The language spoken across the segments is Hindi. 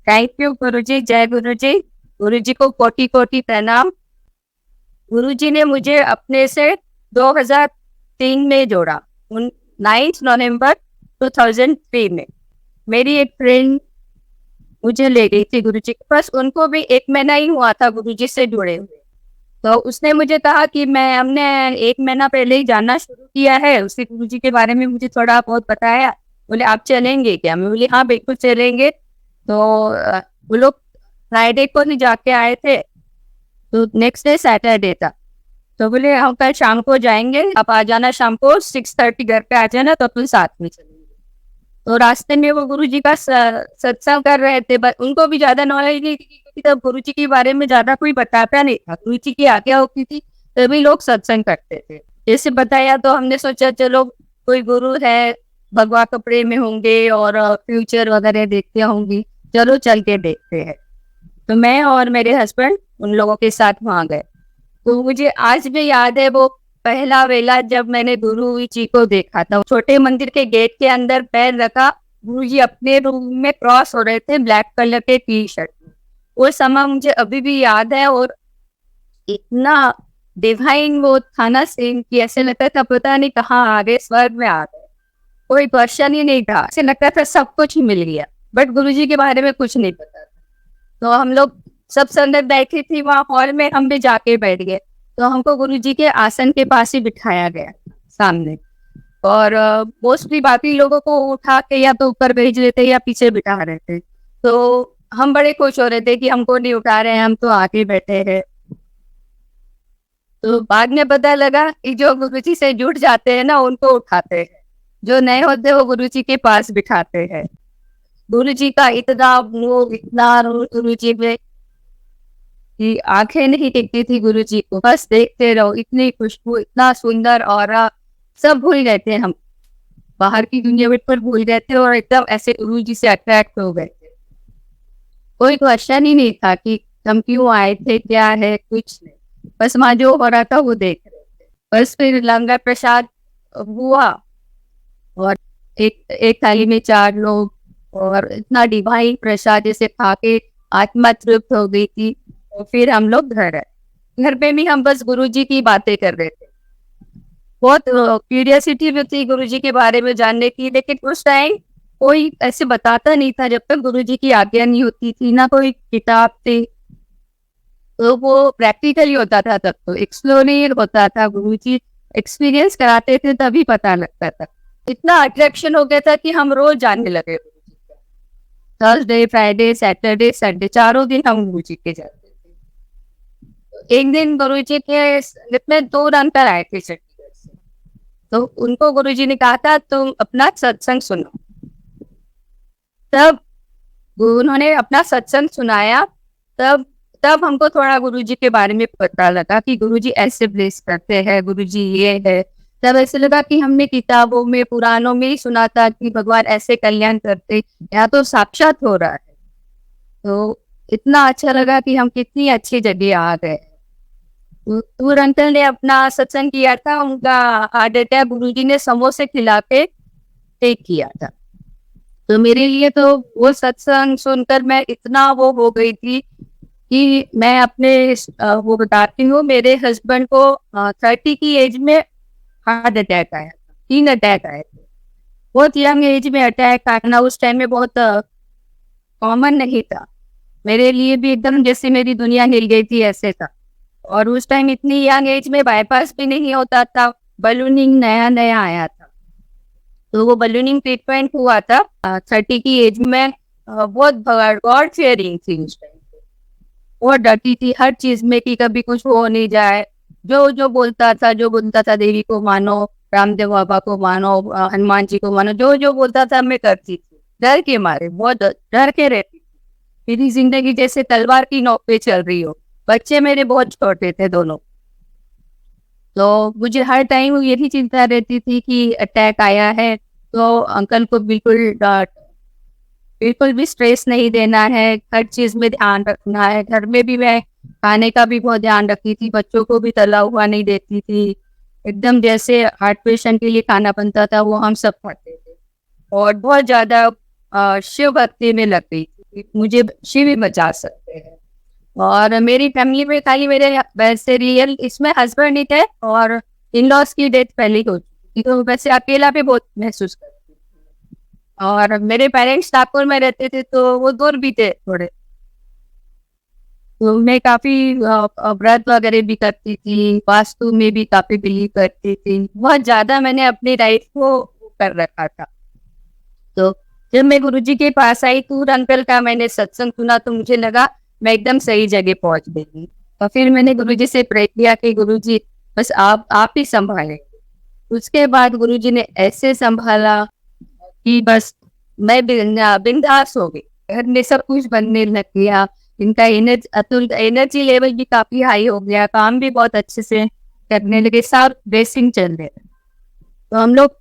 थैंक यू गुरुजी, जय गुरुजी। गुरुजी को कोटि कोटि प्रणाम। गुरुजी ने मुझे अपने से 2003 में जोड़ा। 9 नवंबर 2003 में मेरी एक फ्रेंड मुझे ले गई थी गुरुजी के पास। उनको भी 1 महीना ही हुआ था गुरुजी से जुड़े हुए। तो उसने मुझे कहा कि हमने 1 महीना पहले ही जानना शुरू किया है, उसी गुरुजी के बारे में मुझे थोड़ा बहुत बताया। बोले आप चलेंगे क्या? मैं बोली हाँ बिल्कुल चलेंगे। तो वो लोग फ्राइडे को नहीं जाके आए थे, तो नेक्स्ट डे सैटरडे था। तो बोले हम कल शाम को जाएंगे, आप आ जाना शाम को 6:30 घर पे आ जाना, तो अपन साथ में चलेंगे। तो रास्ते में वो गुरुजी का सत्संग कर रहे थे, बट उनको भी ज्यादा नॉलेज नहीं थी क्योंकि तब गुरुजी के बारे में ज्यादा कोई बताता नहीं था। गुरुजी की आज्ञा होती थी तभी लोग सत्संग करते थे। जैसे बताया तो हमने सोचा चलो कोई गुरु है, भगवा कपड़े में होंगे और फ्यूचर वगैरह देखते होंगी, चलो चल के देखते हैं। तो मैं और मेरे हस्बैंड उन लोगों के साथ वहां गए। तो मुझे आज भी याद है वो पहला वेला जब मैंने गुरु जी को देखा था। छोटे मंदिर के गेट के अंदर पैर रखा, गुरु जी अपने रूम में क्रॉस हो रहे थे ब्लैक कलर के टी शर्ट में। वो समय मुझे अभी भी याद है और इतना डिवाइन वो था ना सीन कि ऐसे लगता था पता नहीं कहाँ आ गए, स्वर्ग में आ गए। कोई क्वेश्चन ही नहीं था, ऐसे लगता था सब कुछ ही मिल गया, बट गुरुजी के बारे में कुछ नहीं पता था। तो हम लोग सब संगत बैठी थी वहाँ हॉल में, हम भी जाके बैठ गए। तो हमको गुरुजी के आसन के पास ही बिठाया गया सामने, और मोस्टली बाकी लोगों को उठा के या तो ऊपर भेज देते या पीछे बिठा रहे थे। तो हम बड़े खुश हो रहे थे कि हमको नहीं उठा रहे हैं, हम तो आगे बैठे हैं। तो बाद में पता लगा कि जो गुरुजी से जुड़ जाते हैं ना उनको उठाते हैं, जो नए होते हैं वो गुरुजी के पास बिठाते हैं। गुरुजी का इतना मोह, इतना गुरुजी में कि आंखें नहीं टिकती थी गुरुजी को, बस देखते रहो। इतनी खुशबू, इतना सुंदर ऑरा, सब भूल गए थे हम, बाहर की दुनिया पर भूल गए थे और एकदम ऐसे गुरुजी से अट्रैक्ट हो गए थे। कोई क्वेश्चन ही नहीं था कि हम क्यों आए थे, क्या है, कुछ नहीं। बस वहां जो हो रहा था वो देख रहे थे। बस फिर लंगर प्रसाद हुआ और एक एक थाली में 4 लोग, और इतना डिवाइन प्रसाद जैसे खा के आत्मा तृप्त हो गई थी। और फिर हम लोग घर आए। घर पे भी हम बस गुरुजी की बातें कर रहे थे। बहुत क्यूरियोसिटी भी थी गुरुजी के बारे में जानने की, लेकिन उस टाइम कोई ऐसे बताता नहीं था जब तक गुरुजी की आज्ञा नहीं होती थी, ना कोई किताब थी। तो वो प्रैक्टिकली होता था, तब तो एक्सप्लोर होता था, गुरुजी एक्सपीरियंस कराते थे तभी पता लगता था। इतना अट्रैक्शन हो गया था कि हम रोज जाने लगे। थर्सडे, फ्राइडे, सैटरडे, संडे, चारों दिन हम गुरुजी के जाते थे। एक दिन गुरुजी के में 2 अंकल आए थे चंडीगढ़ से, तो उनको गुरुजी ने कहा था तुम अपना सत्संग सुनो। तब उन्होंने अपना सत्संग सुनाया। तब तब हमको थोड़ा गुरुजी के बारे में पता लगा कि गुरुजी ऐसे ब्लेस करते हैं, गुरुजी ये है। तब ऐसे लगा कि हमने किताबों में, पुराणों में ही सुना था कि भगवान ऐसे कल्याण करते, यहाँ तो साक्षात हो रहा है। तो इतना अच्छा लगा कि हम कितनी अच्छी जगह आ गए। दूर अंकल ने अपना सत्संग किया था, उनका हार्ट अटैक, गुरुजी ने समोसे खिला के टेक किया था। तो मेरे लिए तो वो सत्संग सुनकर मैं इतना वो हो गई थी कि मैं अपने वो बताती हूँ, मेरे हस्बैंड को 30 की एज में हार्ट अटैक आया था, 3 अटैक आए थे। बहुत यंग एज में अटैक आना उस टाइम में बहुत कॉमन नहीं था। मेरे लिए भी एकदम जैसे मेरी दुनिया हिल गई थी ऐसे था। और उस टाइम इतनी यंग एज में बाईपास भी नहीं होता था, बलूनिंग नया नया आया था। तो वो बलूनिंग ट्रीटमेंट हुआ था 30 की एज में। बहुत गॉड फेयरिंग थी उस टाइम, बहुत डरती थी हर चीज में कि कभी कुछ हो नहीं जाए। जो बोलता था देवी को मानो, रामदेव बाबा को मानो, हनुमान जी को मानो, जो बोलता था मैं करती थी, डर के मारे, बहुत डर के रहती थी। मेरी जिंदगी जैसे तलवार की नोक पे चल रही हो। बच्चे मेरे बहुत छोटे थे दोनों, तो मुझे हर टाइम यही चिंता रहती थी कि अटैक आया है तो अंकल को बिल्कुल भी स्ट्रेस नहीं देना है, हर चीज में ध्यान रखना है। घर में भी मैं खाने का भी बहुत ध्यान रखती थी, बच्चों को भी तला हुआ नहीं देती थी। एकदम जैसे हार्ट पेशेंट के लिए खाना बनता था वो हम सब खाते थे। और बहुत ज्यादा शिव भक्ति में लग गई थी। मुझे बच्चे भी बचा सकते हैं। और मेरी फैमिली में खाली मेरे वैसे रियल इसमें हस्बैंड ही थे और इन लॉज की डेथ पहले ही हो चुकी थी, तो वैसे अकेला भी बहुत महसूस करती थी। और मेरे पेरेंट्स नागपुर में रहते थे तो वो दूर भी थे थोड़े, तो मैं काफी व्रत वगैरह भी करती थी, वास्तु में भी काफी बिलीव करती थी, बहुत ज्यादा मैंने अपनी लाइफ को कर रखा था। तो जब मैं गुरुजी के पास आई, टूर अंकल का मैंने सत्संग सुना, तो मुझे लगा मैं एकदम सही जगह पहुंच गई। और फिर मैंने गुरुजी से प्रे किया कि गुरुजी बस आप ही संभालें। उसके बाद गुरुजी ने ऐसे संभाला कि बस मैं बिंदास हो गई, घर में सब कुछ बनने लग गया। इनका एनर्जी लेवल भी काफी हाई हो गया, काम भी बहुत अच्छे से करने लगे, सब बेसिंग चल रहे। तो हम लोग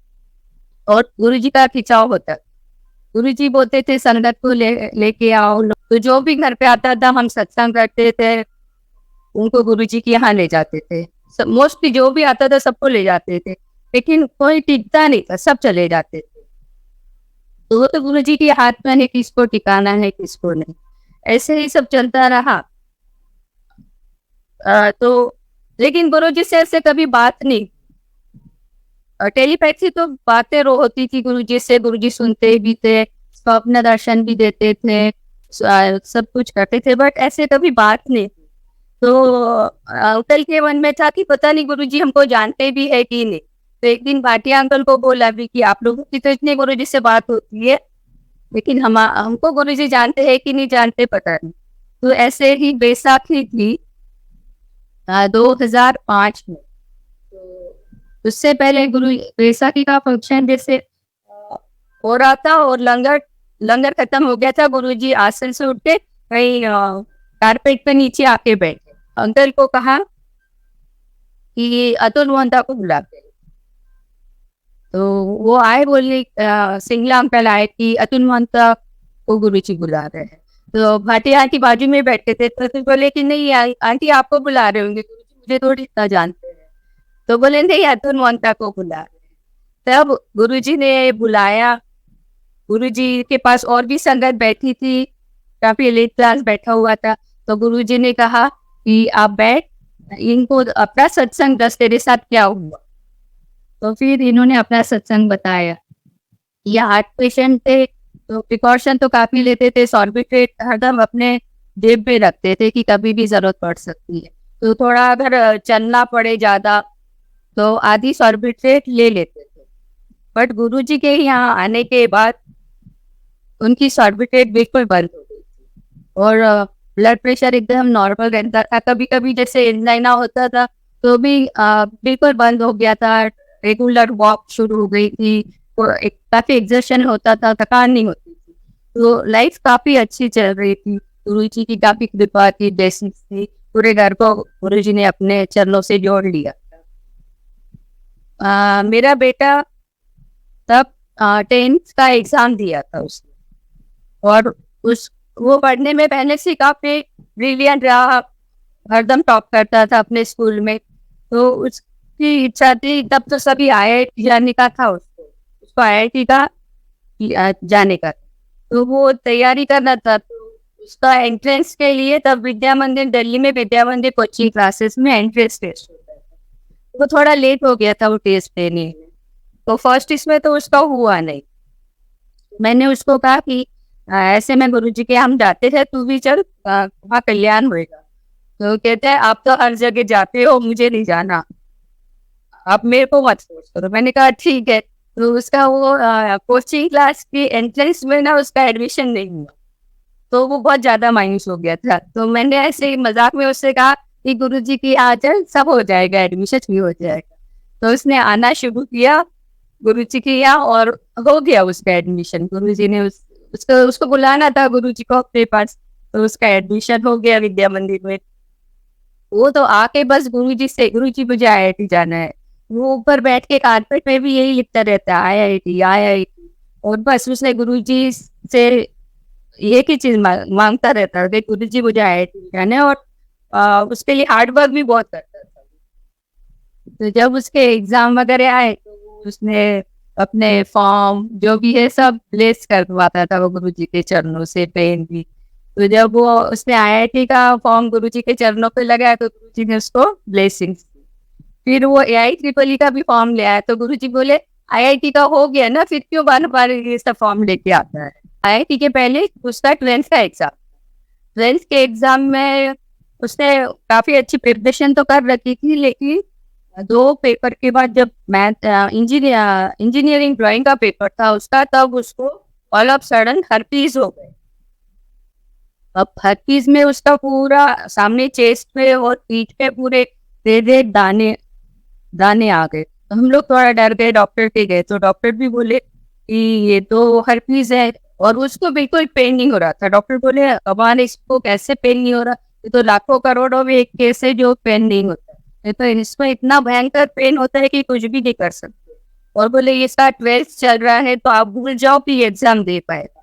और गुरुजी का खिंचाव होता, गुरुजी बोलते थे संगत को लेके आओ। तो जो भी घर पे आता था हम सत्संग करते थे, उनको गुरुजी के यहाँ ले जाते थे। मोस्टली जो भी आता था सबको ले जाते थे, लेकिन कोई टिकता नहीं था, सब चले जाते थे। तो वो तो गुरुजी के हाथ में है, किसको टिकाना है किसको नहीं। ऐसे ही सब चलता रहा। तो लेकिन गुरुजी से ऐसे कभी बात नहीं, टेलीपैथी तो बातें होती थी गुरुजी से, गुरुजी सुनते भी थे, स्वप्न दर्शन भी देते थे, सब कुछ करते थे, बट ऐसे कभी बात नहीं। तो अंकल के मन में था कि पता नहीं गुरुजी हमको जानते भी है कि नहीं। तो एक दिन भाटिया अंकल को बोला भी कि आप लोगों की तो इतने गुरुजी से बात होती है, लेकिन हमको गुरुजी जानते हैं कि नहीं जानते पता नहीं। तो ऐसे ही बैसाखी थी 2005 में। तो उससे पहले गुरु बैसाखी का फंक्शन जैसे हो रहा था और लंगर लंगर खत्म हो गया था, गुरुजी आसन से उठ के कहीं कारपेट पे नीचे आके बैठे। अंकल को कहा कि अतुल मोहंता को बुलाते। तो वो आए, बोले सिंगला अंकल आए कि अतुल मोहंता को गुरुजी बुला रहे हैं। तो भाटिया आंटी बाजू में बैठे थे, तो फिर बोले कि नहीं आंटी आपको बुला रहे होंगे, गुरुजी मुझे थोड़ी इतना जानते हैं। तो बोले नहीं अतुल मोहंता को बुला रहे हैं। तब गुरुजी ने बुलाया। गुरुजी के पास और भी संगत बैठी थी, काफी एलीट क्लास बैठा हुआ था। तो गुरुजी ने कहा कि आप बैठ, इनको अपना सत्संग दस, तेरे साथ क्या हुआ। तो फिर इन्होंने अपना सत्संग बताया। ये हार्ट पेशेंट थे, तो प्रिकॉशन तो काफी लेते थे, सॉर्बिट्रेट हरदम अपने जेब में रखते थे कि कभी भी जरूरत पड़ सकती है। तो थोड़ा अगर चलना पड़े ज्यादा तो आधी सॉर्बिट्रेट ले लेते थे। बट गुरुजी के यहाँ आने के बाद उनकी सॉर्बिट्रेट बिल्कुल बंद हो गई थी और ब्लड प्रेशर एकदम नॉर्मल रहता था। कभी कभी जैसे एंजाइना होता था तो भी बिल्कुल बंद हो गया था। रेगुलर वॉक शुरू हो गई थी, काफी एक्सर्शन होता था, थकान नहीं होती थी। तो लाइफ काफी अच्छी चल रही थी। गुरुजी की काफी कृपा थी, ब्लेसिंग्स थी। पूरे घर को गुरुजी ने अपने चरणों से जोड़ लिया। मेरा बेटा तब 10th का एग्जाम दिया था उसने, और वो पढ़ने में पहले से काफी ब्रिलियंट रहा, हरदम टॉप करता था अपने स्कूल में। तो उसकी इच्छा थी, तब तो सभी IIT जाने का था, उसको IIT का जाने का। तो वो तैयारी करना था। तो उसका एंट्रेंस के लिए तब विद्या मंदिर, दिल्ली में विद्या मंदिर कोचिंग क्लासेस में एंट्रेंस टेस्ट होता है। वो थोड़ा लेट हो गया था वो टेस्ट देने में, तो फर्स्ट इसमें तो उसका हुआ नहीं। मैंने उसको कहा कि ऐसे में गुरुजी के हम जाते थे, तू भी चल, वहाँ कल्याण होएगा। तो कहते हैं आप तो हर जगह जाते हो, मुझे नहीं जाना, आप मेरे को मत फोर्स करो। मैंने कहा ठीक है। तो उसका वो कोचिंग क्लास की एंट्रेंस में ना उसका एडमिशन नहीं हुआ, तो वो बहुत ज्यादा मायूस हो गया था। तो मैंने ऐसे ही मजाक में उससे कहा कि गुरुजी की आ चल, सब हो जाएगा, एडमिशन भी हो जाएगा। तो उसने आना शुरू किया गुरुजी के यहाँ और हो गया उसका एडमिशन। गुरुजी ने उसको बुलाना था गुरुजी को अपने पास, तो उसका एडमिशन हो गया विद्या मंदिर में। वो तो आके बस गुरुजी मुझे IIT जाना है, वो ऊपर बैठ के कारपेट में भी यही लिखता रहता है IIT IIT। और बस उसने गुरुजी से एक ही चीज मांगता रहता है कि गुरुजी मुझे IIT जाना है। और उसके लिए हार्ड वर्क भी बहुत करता था। तो जब उसके एग्जाम वगैरह आए तो उसने अपने फॉर्म जो भी है सब ब्लेस करवाता था वो गुरुजी के चरणों से, पेन भी। तो जब वो उसने आईआईटी का फॉर्म गुरुजी के चरणों पे लगाया तो गुरुजी ने उसको ब्लेसिंग्स। फिर वो एआई ट्रिपल ई का भी फॉर्म ले आया तो गुरुजी बोले आईआईटी का हो गया ना, फिर क्यों बार बार ये सब फॉर्म लेके आता है। आईआईटी के पहले उसका 12th का एग्जाम, 12th के एग्जाम में उसने काफी अच्छी प्रिपरेशन तो कर रखी थी, लेकिन 2 पेपर के बाद जब मैथ इंजीनियरिंग ड्राइंग का पेपर था उसका, तब उसको ऑल ऑफ सडन हर्पीज हो गए। अब हर्पीज में उसका पूरा सामने चेस्ट पे और पीठ पे पूरे रेड रेड दाने दाने आ गए। तो हम लोग थोड़ा डर गए, डॉक्टर के गए तो डॉक्टर भी बोले कि ये तो हर्पीज है, और उसको बिल्कुल पेन नहीं हो रहा था। डॉक्टर बोले अबान इसको कैसे पेन नहीं हो रहा, ये तो लाखों करोड़ों में एक केस है जो पेन नहीं होता, ये तो इसमें इतना भयंकर पेन होता है कि कुछ भी नहीं कर सकते। और बोले ये इसका 12th चल रहा है तो आप भूल जाओ कि एग्जाम दे पाएगा।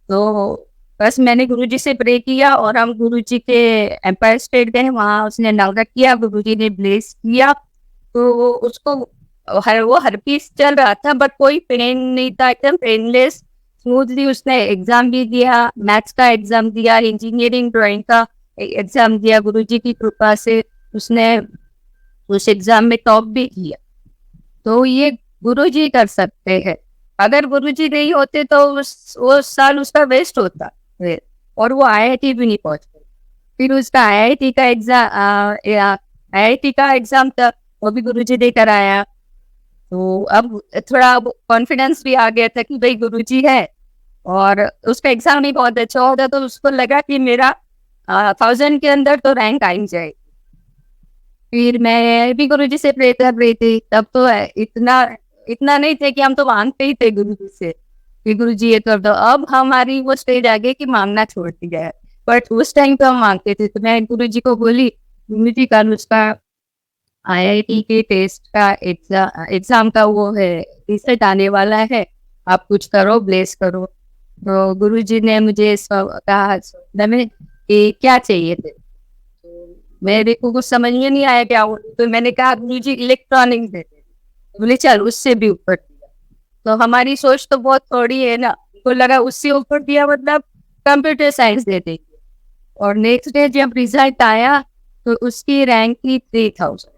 तो बस मैंने गुरुजी से प्रे किया और हम गुरुजी के एम्पायर स्टेट गए, वहाँ उसने नंगा किया, गुरुजी ने ब्लेस किया। तो उसको वो हर्पीस चल रहा था बट कोई पेन नहीं था, एकदम पेनलेस स्मूथली उसने एग्जाम भी दिया, मैथ्स का एग्जाम दिया, इंजीनियरिंग ड्राइंग का एग्जाम दिया। गुरुजी की कृपा से उसने उस एग्जाम में टॉप भी किया। तो ये गुरुजी कर सकते हैं, अगर गुरुजी नहीं होते तो वो साल उसका वेस्ट होता और वो आईआईटी भी नहीं पहुंच पाई। फिर उसका आईआईटी का एग्जाम था, वो भी गुरुजी ने कराया। तो अब थोड़ा कॉन्फिडेंस भी आ गया था कि भाई गुरुजी है, और उसका एग्जाम भी बहुत अच्छा होता तो उसको लगा कि मेरा 1000 के अंदर तो रैंक आ ही जाए। फिर मैं भी गुरुजी से प्रे कर रही थी, तब तो इतना इतना नहीं थे कि हम तो मांगते ही थे गुरुजी से कि गुरुजी ये कर दो। अब हमारी वो स्टेज आ गई कि मांगना छोड़ दिया है, बट उस टाइम तो हम मांगते थे। तो मैं गुरुजी को बोली गुरुजी कल उसका आईआईटी के टेस्ट का एग्जाम का वो है, रिजल्ट आने वाला है, आप कुछ करो, ब्लेस करो। तो गुरुजी ने मुझे कहा में कि क्या चाहिए थे, मेरे को कुछ समझ में नहीं आया क्या बोलूं। तो मैंने कहा गुरुजी इलेक्ट्रॉनिक्स देते, बोले चल उससे भी ऊपर दिया। तो हमारी सोच तो बहुत थोड़ी है ना, तो लगा उससे ऊपर दिया मतलब कंप्यूटर साइंस दे देंगे। और नेक्स्ट डे जब रिजल्ट आया तो उसकी रैंक थी 3000,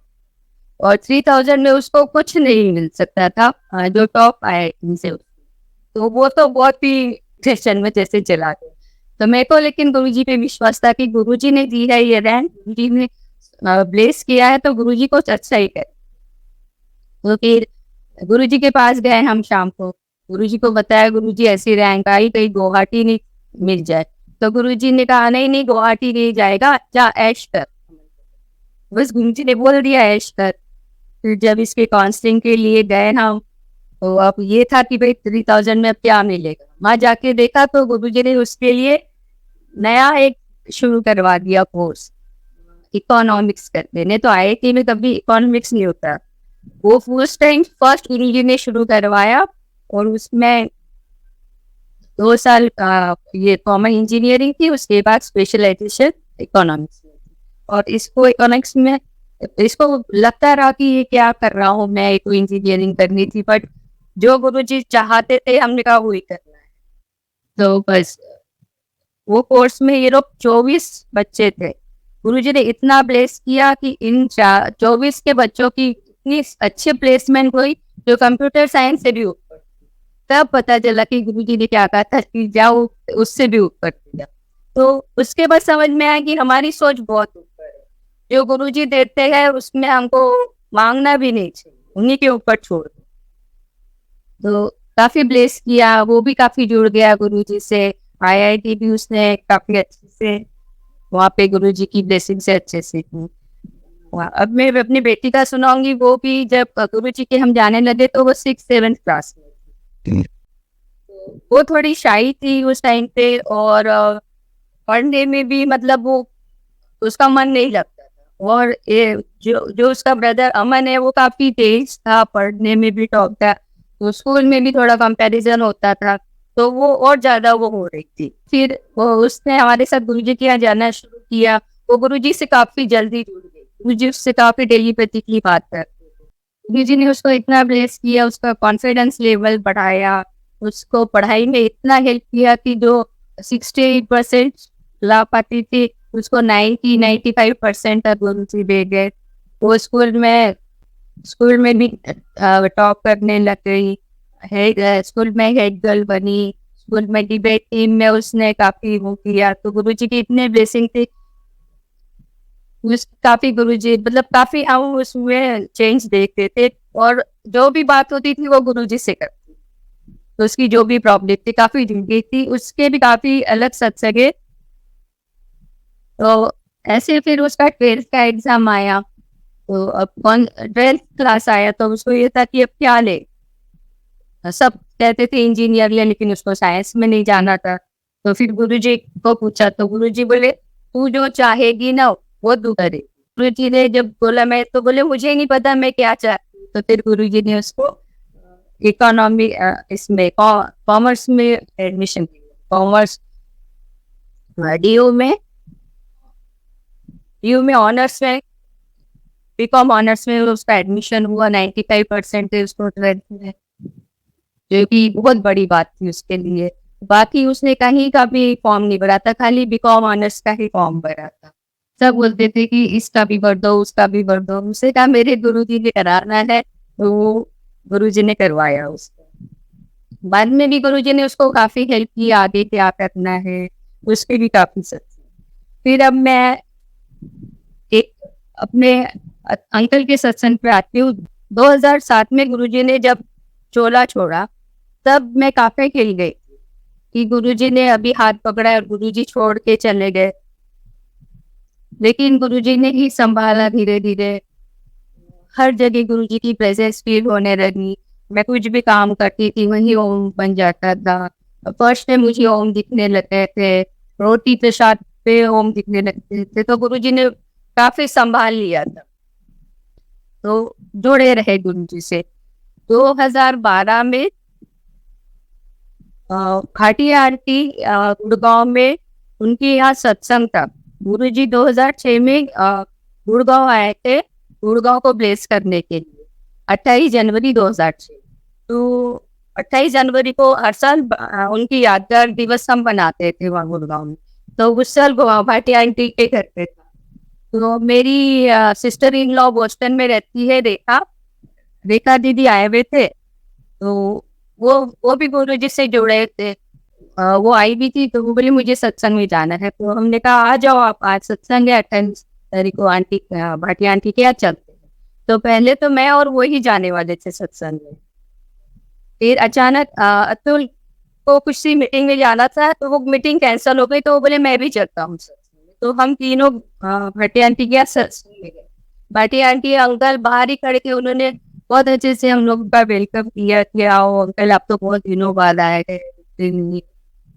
और 3000 में उसको कुछ नहीं मिल सकता था जो टॉप आईआईटी से। तो वो तो बहुत ही टेंशन में जैसे चला गया। तो मेरे को लेकिन गुरुजी पे विश्वास था कि गुरुजी ने दी है ये रैंक, गुरुजी ने ब्लेस किया है तो गुरुजी को अच्छा ही करे। तो फिर गुरुजी के पास गए हम शाम को, गुरुजी को बताया गुरुजी ऐसी रैंक आई, कहीं गुवाहाटी नहीं मिल जाए। तो गुरुजी ने कहा नहीं नहीं गुवाहाटी नहीं जाएगा, जा ऐश कर। बस गुरुजी ने बोल दिया ऐश कर। फिर जब इसके काउंसलिंग के लिए गए हम, तो अब ये था कि भाई 3000 में अब क्या मिलेगा। वहां जाके देखा तो गुरुजी ने उसके लिए नया एक शुरू करवा दिया कोर्स, इकोनॉमिक्स करते। नहीं तो आईआईटी में कभी इकोनॉमिक्स नहीं होता, वो फर्स्ट टाइम फर्स्ट गुरुजी ने शुरू करवाया। और उसमें 2 साल ये कॉमन इंजीनियरिंग थी, उसके बाद स्पेशलाइजेशन इकोनॉमिक्स में। और इसको इकोनॉमिक्स में इसको लगता रहा कि ये क्या कर रहा हूँ मैं, एक इंजीनियरिंग करनी थी, बट जो गुरुजी चाहते थे हमने कहा वही करना है। तो बस वो कोर्स में ये लोग 24 बच्चे थे, गुरुजी ने इतना ब्लेस किया कि इन 24 के बच्चों की इतनी अच्छी प्लेसमेंट हुई जो कंप्यूटर साइंस से भी ऊपर। तब पता चला कि गुरुजी ने क्या कहा था कि जाओ उससे भी ऊपर दिया। तो उसके बाद समझ में आया कि हमारी सोच बहुत ऊपर है, जो गुरुजी देते हैं उसमें हमको मांगना भी नहीं चाहिए, उन्हीं के ऊपर छोड़ दो। तो काफी ब्लेस किया, वो भी काफी जुड़ गया गुरुजी से। आईआईटी भी उसने काफी अच्छे से वहाँ पे गुरुजी की ब्लेसिंग से अच्छे से की। अब मैं अपनी बेटी का सुनाऊंगी, वो भी जब गुरुजी के हम जाने लगे तो वो 6th-7th क्लास में थी। वो थोड़ी शाई थी उस टाइम पे, और पढ़ने में भी मतलब वो उसका मन नहीं लगता था। और ये जो उसका ब्रदर अमन है वो काफी तेज था, पढ़ने में भी टॉप था, तो स्कूल में भी थोड़ा कंपैरिजन होता था, तो वो और ज्यादा वो हो रही थी। फिर वो उसने हमारे साथ गुरुजी के यहाँ जाना शुरू किया, वो गुरुजी से काफी जल्दी जुड़ गई, गुरुजी उससे काफी टेलीपैथिकली बात करते थे। गुरुजी ने उसको इतना ब्लेस किया, उसका कॉन्फिडेंस लेवल बढ़ाया, उसको पढ़ाई में इतना हेल्प किया कि जो 68% ला पाती थी, उसको 90-95% तक गुरुजी दे गए। वो स्कूल में भी टॉप करने लग गई, स्कूल में हेड गर्ल बनी, स्कूल में डिबेट टीम में उसने काफी वो किया। तो गुरुजी की इतने ब्लेसिंग थी, काफी गुरुजी मतलब काफी हम उसमें चेंज देखते थे, और जो भी बात होती थी वो गुरुजी से करती। तो उसकी जो भी प्रॉब्लम थी काफी जिंदगी थी, उसके भी काफी अलग सत्संग। तो ऐसे फिर उसका 12th का एग्जाम आया। तो अब 12th क्लास आया तो उसको ये था कि अब क्या ले। सब कहते थे इंजीनियर ले, लेकिन उसको साइंस में नहीं जाना था। तो फिर गुरुजी को पूछा तो गुरुजी बोले तू जो चाहेगी ना वो तू करे। गुरुजी ने जब बोला, मैं तो बोले मुझे नहीं पता मैं क्या चाहती हूँ। तो फिर गुरुजी ने उसको इकोनॉमी इसमें कॉमर्स में एडमिशन दिया। कॉमर्स डीयू में ऑनर्स में, बीकॉम ऑनर्स में उसका एडमिशन हुआ। 95% उसको 12th में, जो कि बहुत बड़ी बात थी उसके लिए। बाकी उसने कहीं का भी फॉर्म नहीं भरा था, खाली बीकॉम ऑनर्स का ही फॉर्म भरा था। सब बोलते थे कि इसका भी भर दो, उसका भी भर दो। उससे कहा मेरे गुरुजी ने कराना है, तो वो गुरुजी ने करवाया उसको। बाद में भी गुरुजी ने उसको काफी हेल्प की, आगे क्या करना है उसके भी काफी सच। फिर अब मैं एक अपने अंकल के सत्संग पे आती हूँ। 2007 में गुरुजी ने जब चोला छोड़ा, तब मैं काफी खिल गई कि गुरुजी ने अभी हाथ पकड़ा और गुरुजी छोड़ के चले गए। लेकिन गुरुजी ने ही संभाला धीरे धीरे। हर जगह गुरुजी की प्रेजेंस फील होने लगी। मैं कुछ भी काम करती थी वही ओम बन जाता था। फर्स्ट में मुझे ओम दिखने लगते थे, रोटी प्रसाद पे ओम दिखने लगते थे। तो गुरुजी ने काफी संभाल लिया था। तो जुड़े रहे गुरुजी से। 2012 में भाटिया आंटी गुड़गांव में उनके यहाँ सत्संग था। गुरुजी 2006 में गुड़गांव आए थे, गुड़गांव को ब्लेस करने के लिए, 28 जनवरी 2006। तो 28 जनवरी को हर साल उनकी यादगार दिवस हम बनाते थे वहाँ गुड़गांव में। तो उस साल भाटिया आंटी के घर पे था। तो मेरी सिस्टर इन लॉ बोस्टन में रहती है, रेखा दीदी आए हुए थे। तो वो भी गुरुजी से जुड़े थे। वो आई भी थी, तो वो बोली मुझे सत्संग में जाना है। तो हमने कहा आ जाओ आप, आज सत्संग है 28 तारीख को आंटी भाटिया आंटी के यहाँ चलते हैं। तो पहले तो मैं और वो ही जाने वाले थे सत्संग में। फिर अचानक अतुल को कुछ सी मीटिंग में जाना था, तो वो मीटिंग कैंसिल हो गई। तो वो बोले मैं भी चलता हूँ सत्संग में। तो हम तीनों भाटिया आंटी के यहाँ सत्संग में गए। भाटिया आंटी अंकल बाहर ही खड़े थे, उन्होंने बहुत अच्छे से हम लोग का वेलकम किया कि आओ अंकल, आप तो बहुत दिनों बाद आए थे।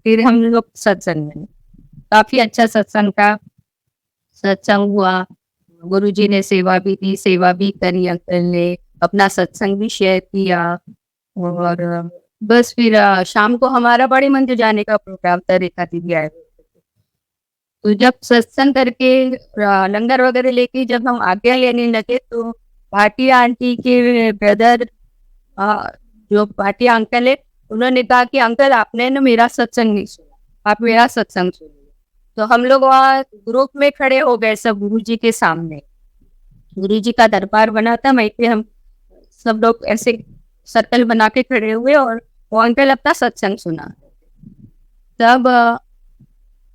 फिर हम लोग सत्संग में, काफी अच्छा सत्संग था। सत्संग हुआ, गुरुजी ने सेवा भी दी, सेवा भी करी, अंकल ने अपना सत्संग भी शेयर किया। और बस फिर शाम को हमारा बड़े मंदिर जाने का प्रोग्राम था, रेखा दीदी आए। तो जब सत्संग करके लंगर वगैरह लेके जब हम आज्ञा लेने लगे, तो भाटिया आंटी के ब्रदर जो भाटिया अंकल है, उन्होंने कहा कि अंकल आपने ना मेरा सत्संग नहीं सुना, आप मेरा सत्संग सुनिए। तो हम लोग वहाँ ग्रुप में खड़े हो गए सब गुरुजी के सामने। गुरुजी का दरबार बना था, वहीं पे हम सब लोग ऐसे सर्कल बना के खड़े हुए और वो अंकल अपना सत्संग सुना। तब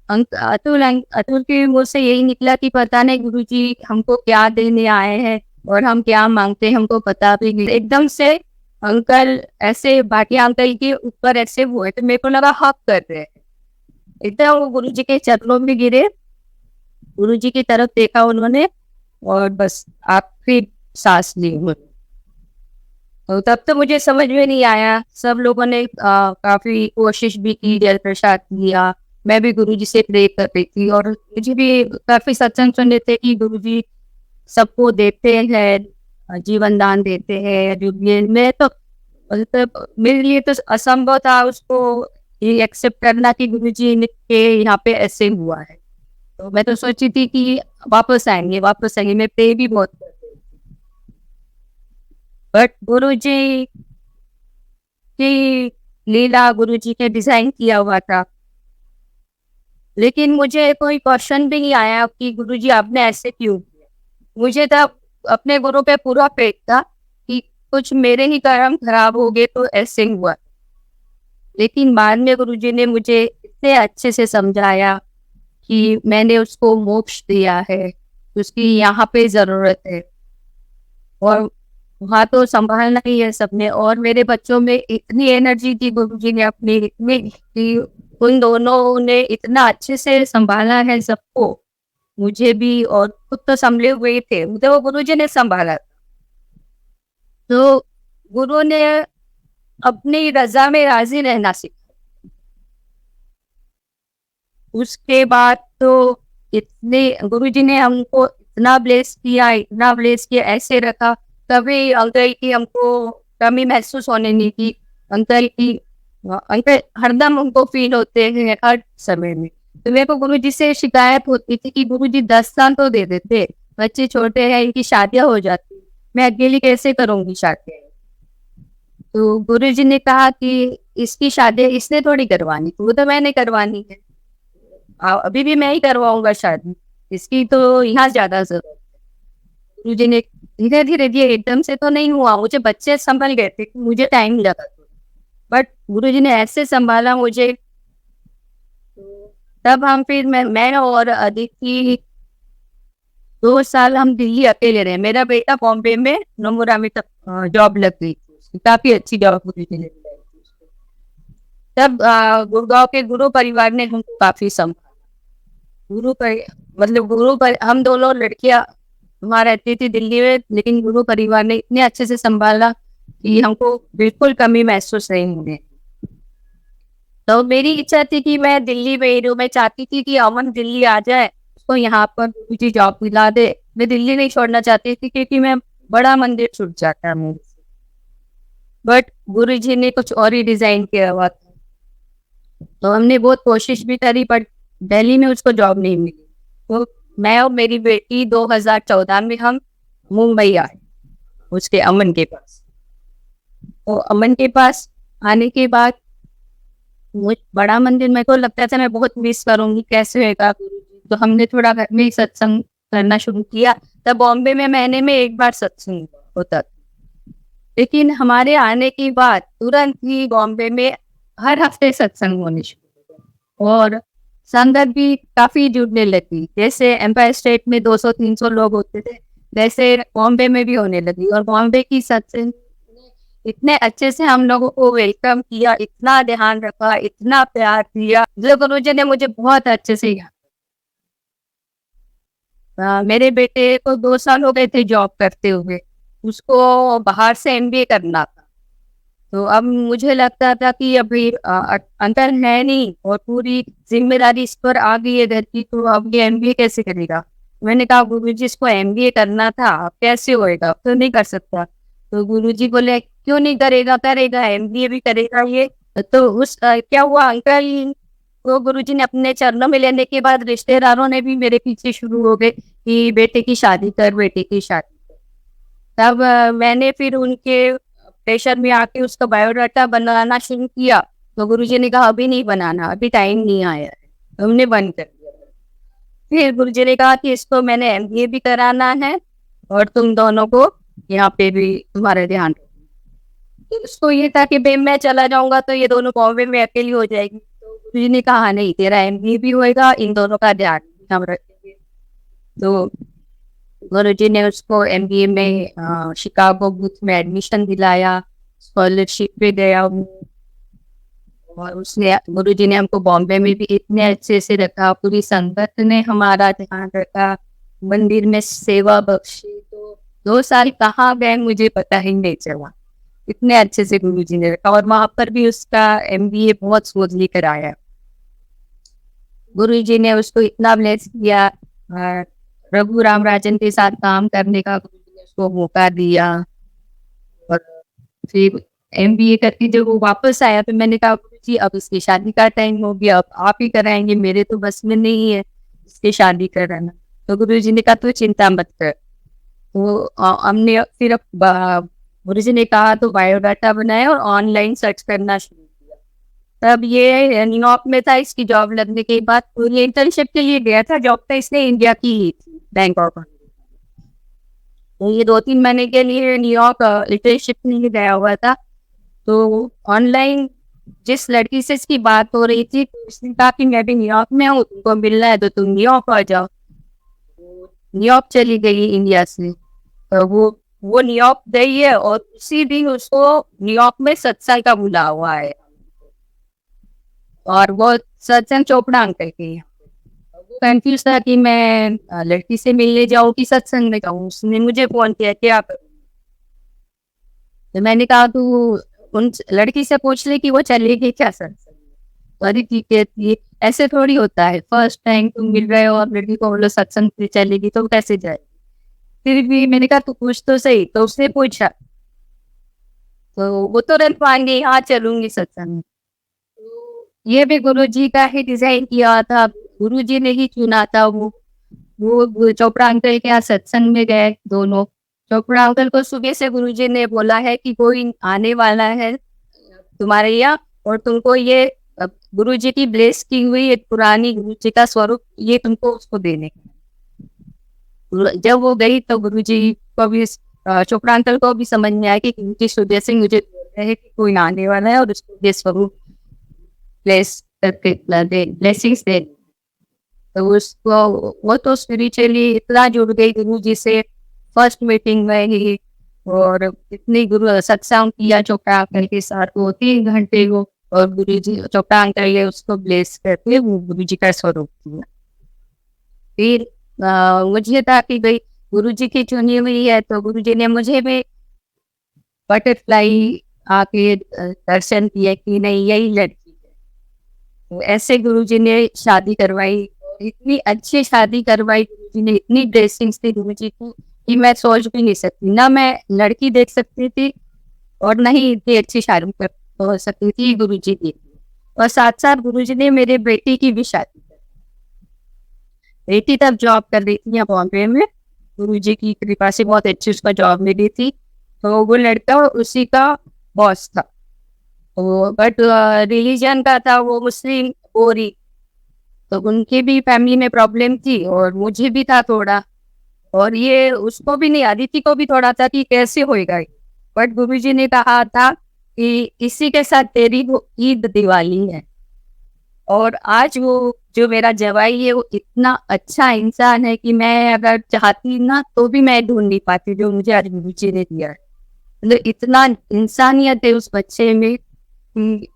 अतुल के मुंह से यही निकला कि पता नहीं गुरुजी हमको क्या देने आए हैं और हम क्या मांगते हैं हमको पता भी नहीं। एकदम से अंकल ऐसे भाटिया अंकल के ऊपर ऐसे हुए, तो मेरे को लगा हक कर रहे हैं। एकदम वो गुरुजी के चरणों में गिरे, गुरुजी की तरफ देखा उन्होंने और बस आखिरी सांस ली उन्होंने। तो तब तो मुझे समझ में नहीं आया। सब लोगों ने काफी कोशिश भी की, जल प्रसाद किया, मैं भी गुरुजी से प्रे कर रही थी। और मुझे भी काफी सत्संग सुन लेते कि गुरुजी सबको देते हैं, जीवन दान देते हैं। जो मैं तो मतलब मेरे लिए तो असंभव था उसको ये एक्सेप्ट करना कि गुरुजी के यहाँ पे ऐसे हुआ है। तो मैं तो सोची थी कि वापस आएंगे वापस आएंगे, मैं प्रे भी बहुत करती थी। बट गुरुजी की लीला, गुरुजी ने डिजाइन किया हुआ था। लेकिन मुझे कोई क्वेश्चन भी नहीं आया कि गुरुजी आपने ऐसे क्यों किया। मुझे तब अपने गुरु पे पूरा फेथ था कि कुछ मेरे ही कर्म खराब हो गए तो ऐसे हुआ। लेकिन बाद में गुरुजी ने मुझे इतने अच्छे से समझाया कि मैंने उसको मोक्ष दिया है, उसकी यहाँ पे जरूरत है और वहाँ तो संभालना ही है सबने। और मेरे बच्चों में इतनी एनर्जी थी गुरुजी ने अपनी, इतनी कि उन दोनों ने इतना अच्छे से संभाला है सबको, मुझे भी। और खुद तो संभले हुए ही थे, मुझे वो गुरुजी ने संभाला। तो गुरु ने अपनी रजा में राजी रहना सीखा। उसके बाद तो इतने गुरुजी ने हमको इतना ब्लेस किया, इतना ब्लेस किया, ऐसे रखा। कभी अंकल की हमको कमी महसूस होने नहीं की। अंकल की अंकल हरदम हमको फील होते हैं हर समय में। तो मेरे को गुरुजी से शिकायत होती थी कि गुरुजी 10 साल तो दे देते, बच्चे छोटे हैं, इनकी शादियां हो जाती, मैं अकेली कैसे करूंगी शादी। तो गुरुजी ने कहा कि इसकी शादी इसने थोड़ी करवानी, वो तो मैंने करवानी है, अभी भी मैं ही करवाऊंगा शादी, इसकी तो यहाँ ज्यादा जरूरत है। गुरुजी ने धीरे धीरे दिए, एकदम से तो नहीं हुआ, मुझे बच्चे संभल गए थे, मुझे टाइम लगा। बट गुरुजी ने ऐसे संभाला मुझे। तब हम फिर मैं और अदिति 2 साल हम दिल्ली अकेले रहे। मेरा बेटा बॉम्बे में नोमुरा में तब जॉब लग गई थी उसकी, काफी अच्छी जॉब गुरुजी ने दिलाई थी उसको। तब गुड़गांव के गुरु परिवार ने हमको काफी संभाला। गुरु पर मतलब गुरु पर हम दोनों लड़कियां वहाँ रहती थी दिल्ली में, लेकिन गुरु परिवार ने इतने अच्छे से संभाला कि हमको बिल्कुल कमी महसूस नहीं होने। तो मेरी इच्छा थी कि मैं दिल्ली में ही रहूं। मैं चाहती थी कि अमन दिल्ली आ जाए, उसको यहाँ पर मुझे जॉब दिला दे। मैं दिल्ली नहीं छोड़ना चाहती थी क्योंकि मैं बड़ा मंदिर छूट जाता है मुझे। बट गुरुजी ने कुछ और ही डिजाइन किया हुआ था। तो हमने बहुत कोशिश भी करी, पर दिल्ली में उसको जॉब नहीं मिली। तो मैं और मेरी बेटी 2014 में हम मुंबई आए उसके अमन के पास। तो अमन के पास आने के बाद बड़ा मंदिर मेरे को लगता था मैं बहुत मिस करूंगी, कैसे होगा गुरुजी। तो हमने थोड़ा घर में ही सत्संग करना शुरू किया। तब बॉम्बे में महीने में एक बार सत्संग होता था, लेकिन हमारे आने के बाद तुरंत ही बॉम्बे में हर हफ्ते सत्संग होने शुरू हुए और संगत भी काफी जुड़ने लगी। जैसे एम्पायर स्टेट में 200-300 लोग होते थे, वैसे बॉम्बे में भी होने लगी। और बॉम्बे की सत्संग इतने अच्छे से हम लोगों को वेलकम किया, इतना ध्यान रखा, इतना प्यार दिया, जो गुरुजी ने मुझे बहुत अच्छे से याद। मेरे बेटे को 2 साल हो गए थे जॉब करते हुए, उसको बाहर से एमबीए करना था। तो अब मुझे लगता था कि अभी अंतर है नहीं और पूरी जिम्मेदारी इस पर आ गई है घर की, तो अब ये एमबीए कैसे करेगा। मैंने कहा गुरुजी इसको एमबीए करना था, अब कैसे होएगा, अब तो नहीं कर सकता। तो गुरुजी बोले क्यों नहीं करेगा, करेगा, एमबीए भी करेगा ये। तो उस क्या हुआ अंकल को गुरुजी ने अपने चरणों में लेने के बाद रिश्तेदारों ने भी मेरे पीछे शुरू हो गए कि बेटे की शादी कर, बेटे की शादी कर। तब मैंने फिर उनके प्रेशर में आके उसका बायोडाटा बनाना शुरू किया। तो गुरुजी ने कहा अभी नहीं बनाना, अभी टाइम नहीं आया है, हमने बंद कर दिया। फिर गुरुजी ने कहा कि इसको मैंने एमबीए भी कराना है और तुम दोनों को यहाँ पे भी तुम्हारा ध्यान रखना। तो उसको ये था कि भाई मैं चला जाऊंगा तो ये दोनों बॉम्बे में अकेली हो जाएगी। तो गुरुजी ने कहा नहीं, तेरा एमबीए भी होएगा, इन दोनों का ध्यान हम रखेंगे। तो गुरुजी ने उसको एमबीए में शिकागो बूथ में एडमिशन दिलाया, स्कॉलरशिप पे गया वो। और उसने गुरुजी ने हमको बॉम्बे में भी इतने अच्छे से रखा, पूरी संगत ने हमारा ध्यान रखा, मंदिर में सेवा बख्शी। तो 2 साल कहाँ गए मुझे पता ही नहीं चला, इतने अच्छे से गुरुजी ने रखा। और वहां पर भी उसका एमबीए बहुत स्मूथली कराया। गुरुजी ने उसको इतना ब्लेस किया, रघु राम राजन के साथ काम करने का गुरुजी ने उसको मौका दिया। और फिर एमबीए करके जब वो वापस आया तो मैंने कहा गुरुजी अब इसकी शादी का टाइम हो गया, अब आप ही कराएंगे, मेरे तो बस में नहीं है इसकी शादी कराना। तो गुरुजी ने कहा तू चिंता मत कर। तो हमने फिर गुरुजी ने कहा तो बायोडाटा बनाया और ऑनलाइन सर्च करना शुरू किया। तब ये न्यूयॉर्क में था। इसकी जॉब लगने के बाद पूरी इंटर्नशिप के लिए गया था। जॉब तो इसने इंडिया की ही थी, बैंकॉक में। तो ये 2-3 महीने के लिए न्यूयॉर्क इंटर्नशिप के लिए गया हुआ था। तो ऑनलाइन जिस लड़की से इसकी बात हो रही थी, तो उसने कहा कि मैं भी न्यूयॉर्क में हूँ, तुमको मिलना है तो तुम न्यूयॉर्क आ जाओ। न्यूयॉर्क चली गई इंडिया से। तो वो न्यूयॉर्क गई है और उसी दिन उसको न्यूयॉर्क में सत्संग का बुला हुआ है। और वो सत्संग चोपड़ा अंकल के यहाँ। वो कंफ्यूज था कि मैं लड़की से मिलने जाऊँ कि सत्संग में जाऊँ। उसने मुझे फोन किया, क्या करूँ? तो मैंने कहा तू उन लड़की से पूछ ले कि वो चलेगी क्या सत्संग में। अरे ठीक है, ये ऐसे थोड़ी होता है, फर्स्ट टाइम तुम मिल रहे हो और लड़की को बोलो सत्संग में चलेगी तो कैसे जाएगी। फिर भी मैंने कहा तू पूछ तो सही। तो उसने पूछा तो वो तुरंत मान गई, हाँ चलूंगी सत्संग में। ये भी गुरुजी का ही डिजाइन किया था, गुरुजी ने ही चुना था। वो चोपड़ा अंकल के यहाँ सत्संग में गए दोनों। चोपड़ा अंकल को सुबह से गुरुजी ने बोला है कि कोई आने वाला है तुम्हारे यहाँ और तुमको ये गुरुजी की ब्लेस की हुई एक पुरानी गुरुजी का स्वरूप ये तुमको उसको देने का। जब वो गई तो गुरुजी को भी चोपड़ा अंकल को भी समझ में आया कि गुरुजी सुबह से मुझे बोल रहे हैं कि कोई आने वाला है और उसको ये स्वरूप ब्लेस करके ब्लेसिंग्स दे। तो उसको वो तो स्पिरिचुअली इतना जुड़ गई गुरुजी से फर्स्ट मीटिंग में ही। और इतनी गुरु सत्संग किया चोपड़ा अंकल के साथ, वो 3 घंटे वो। और गुरुजी चोपड़ा अंकल ये उसको ब्लेस करके वो गुरुजी का स्वरूप किया। फिर मुझे था कि भाई गुरुजी की चुनी हुई है, तो गुरुजी ने मुझे भी बटरफ्लाई आके दर्शन किया कि नहीं यही लड़की है। तो ऐसे गुरुजी ने शादी करवाई। इतनी अच्छी शादी करवाई गुरुजी ने, इतनी ब्लेसिंग्स थी गुरुजी की कि मैं सोच भी नहीं सकती। ना मैं लड़की देख सकती थी और ना ही इतनी अच्छी शादी हो सकती थी गुरुजी की। और साथ साथ गुरुजी ने मेरे बेटी की भी शादी की। बेटी तब जॉब कर रही थी यहाँ बॉम्बे में। गुरुजी की कृपा से बहुत अच्छी उसका जॉब मिली थी। तो वो लड़का उसी का बॉस था। तो बट रिलीजन का था वो मुस्लिम बोरी। तो उनकी भी फैमिली में प्रॉब्लम थी और मुझे भी था थोड़ा। और ये उसको भी नहीं, अदिति को भी थोड़ा था कि कैसे होएगा। बट गुरुजी ने कहा था कि इसी के साथ तेरी वो ईद दिवाली है। और आज वो जो मेरा जवाई है वो इतना अच्छा इंसान है कि मैं अगर चाहती ना तो भी मैं ढूंढ नहीं पाती जो मुझे आज गुरुजी ने दिया है। मतलब इतना इंसानियत है उस बच्चे में कि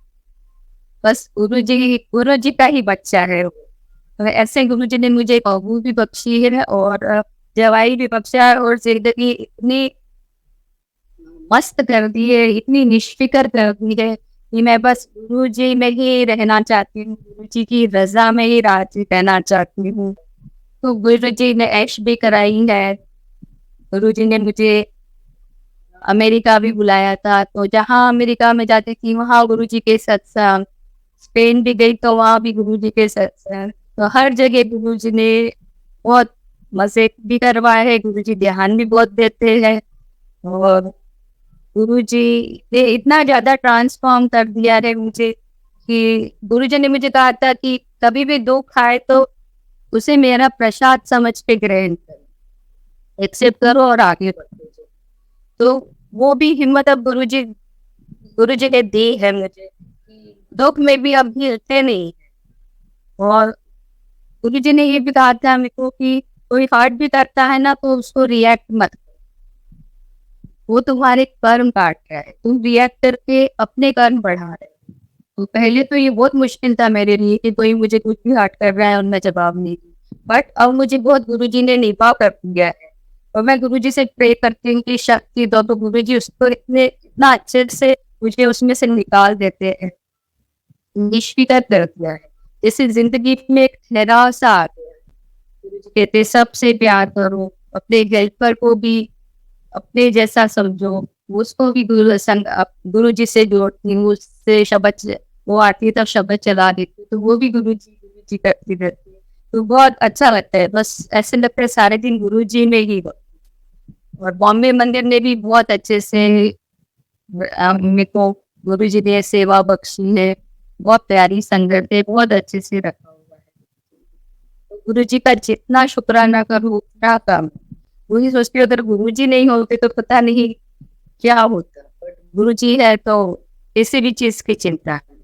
बस गुरुजी का ही बच्चा है वो। तो ऐसे गुरुजी ने मुझे बहू भी बख्शी है और जवाई भी बख्शा है और जिंदगी इतनी मस्त कर दी है, इतनी निष्फिक्र कर दी है कि मैं बस गुरुजी में ही रहना चाहती हूँ, गुरुजी की रजा में ही राजी रहना चाहती हूँ। तो गुरुजी ने ऐश भी कराई है। गुरुजी ने मुझे अमेरिका भी बुलाया था, तो जहाँ अमेरिका में जाती थी वहाँ गुरुजी के सत्संग। स्पेन भी गई तो वहाँ भी गुरुजी के सत्संग। तो हर जगह गुरुजी ने बहुत मजे भी करवाए हैं। गुरुजी ध्यान भी बहुत देते हैं। और गुरुजी ने इतना ज्यादा ट्रांसफॉर्म कर दिया है मुझे कि गुरुजी ने मुझे कहा था कि कभी भी दुख आए तो उसे मेरा प्रसाद समझ के ग्रहण करो, एक्सेप्ट करो और आगे बढ़ो। तो वो भी हिम्मत अब गुरुजी ने दी है मुझे। दुख में भी अब हिलते नहीं। और गुरुजी ने ये भी कहा था मेरे को कि कोई हर्ट भी करता है ना तो उसको रिएक्ट मत करो, वो तुम्हारे कर्म काट रहा है, तुम रिएक्ट करके अपने कर्म बढ़ा रहे हो। तो पहले तो ये बहुत मुश्किल था मेरे लिए कि कोई मुझे कुछ भी हर्ट कर रहा है और मैं जवाब नहीं दूं। बट अब मुझे बहुत गुरुजी ने निभा कर दिया है। और मैं गुरुजी से प्रे करती हूँ कि शक्ति दो, तो गुरुजी उसको इतना अच्छे से मुझे उसमें से निकाल देते हैं, निष्फिक्र कर दिया है। जैसे जिंदगी में एक ठहराव सा आ गया। गुरुजी कहते सबसे प्यार करो, अपने हेल्पर को भी अपने जैसा समझो। उसको भी गुरुजी से जोड़ती हूँ, उससे शब्द वो आती है तब शब्द चला देती हूँ, तो वो भी गुरुजी करती रहती है। तो बहुत अच्छा लगता है, बस ऐसे लगता है सारे दिन गुरुजी में ही हो। और बॉम्बे मंदिर ने भी बहुत अच्छे से मेरे को गुरु जी ने सेवा बख्शी है। बहुत प्यारी संगत है, बहुत अच्छे से रखा हुआ है। तो गुरु जी का जितना शुक्राना करूँ उतना कम। वही सोचती हूँ, अगर गुरु जी नहीं होते तो पता नहीं क्या होता। गुरु जी है तो किसी भी चीज की चिंता नहीं।